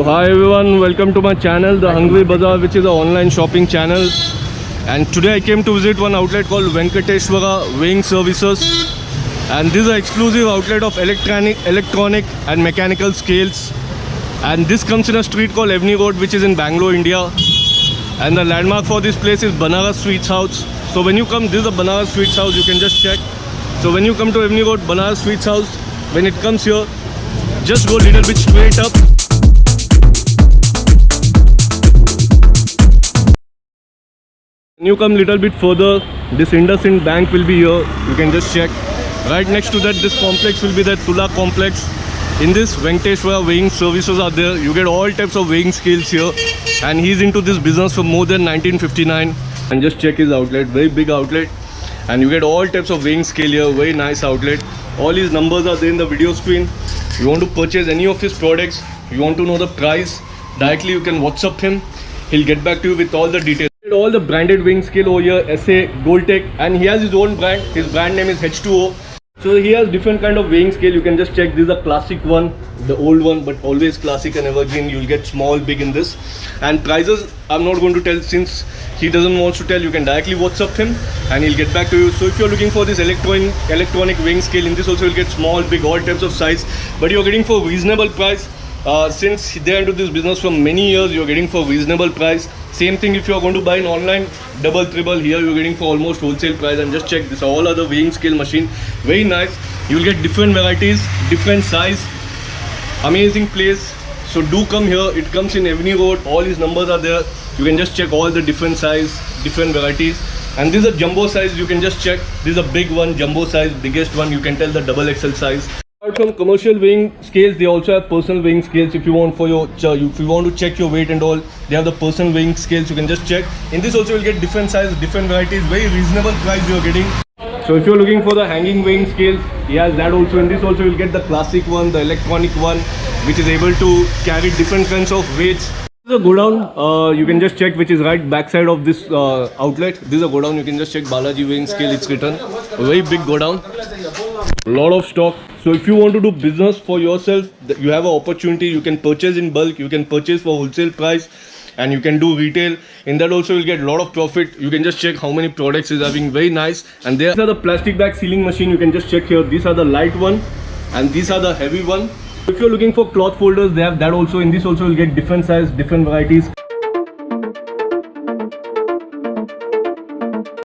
Hi everyone, welcome to my channel, The Hungry Bazaar, which is an online shopping channel. And today I came to visit one outlet called Venkateshwara Weighing Services. And this is an exclusive outlet of electronic and mechanical scales. And this comes in a street called Evni Road, which is in Bangalore, India. And the landmark for this place is Banaras Sweets House. So when you come, this is a Banaras Sweets House, you can just check. So when you come to Evni Road, Banaras Sweets House, when it comes here, just go a little bit straight up. When you come little bit further, this IndusInd Bank will be here. You can just check. Right next to that, this complex will be the Tula complex. In this, Venkateshwara Weighing Services are there. You get all types of weighing scales here. And he's into this business for more than 1959. And just check his outlet, very big outlet. And you get all types of weighing scale here, very nice outlet. All his numbers are there in the video screen. You want to purchase any of his products, you want to know the price, directly you can WhatsApp him. He'll get back to you with all the details. All the branded weighing scale over here, SA, Goldtech, and he has his own brand. His brand name is H2O. So he has different kind of weighing scale. You can just check. This is a classic one, the old one, but always classic and evergreen. You'll get small, big in this. And prices, I'm not going to tell since he doesn't want to tell. You can directly WhatsApp him and he'll get back to you. So if you're looking for this electronic weighing scale, in this also you'll get small, big, all types of size. But you're getting for reasonable price. Since they're into this business for many years, you're getting for reasonable price. Same thing if you're going to buy an online double, triple, here you're getting for almost wholesale price. And just check this, all other weighing scale machine, very nice. You'll get different varieties, different size, amazing place. So do come here. It comes in Evni Road. All his numbers are there. You can just check all the different size, different varieties. And this is a jumbo size. You can just check. This is a big one, jumbo size, biggest one. You can tell the double XL size. Apart from commercial weighing scales, they also have personal weighing scales. If you want for your, if you want to check your weight and all, they have the personal weighing scales. You can just check. In this also you'll get different size, different varieties, very reasonable price you're getting. So if you're looking for the hanging weighing scales, he has that also. In this also you'll get the classic one, the electronic one, which is able to carry different kinds of weights. This is a godown. You can just check, which is right backside of this outlet. This is a godown. You can just check Balaji weighing scale. It's written. A very big godown. A lot of stock. So if you want to do business for yourself, you have an opportunity. You can purchase in bulk. You can purchase for wholesale price, and you can do retail. In that also you'll get a lot of profit. You can just check how many products is having, very nice. And these are the plastic bag sealing machine. You can just check here. These are the light one, and these are the heavy one. If you're looking for cloth folders, they have that also. In this also you'll get different size, different varieties.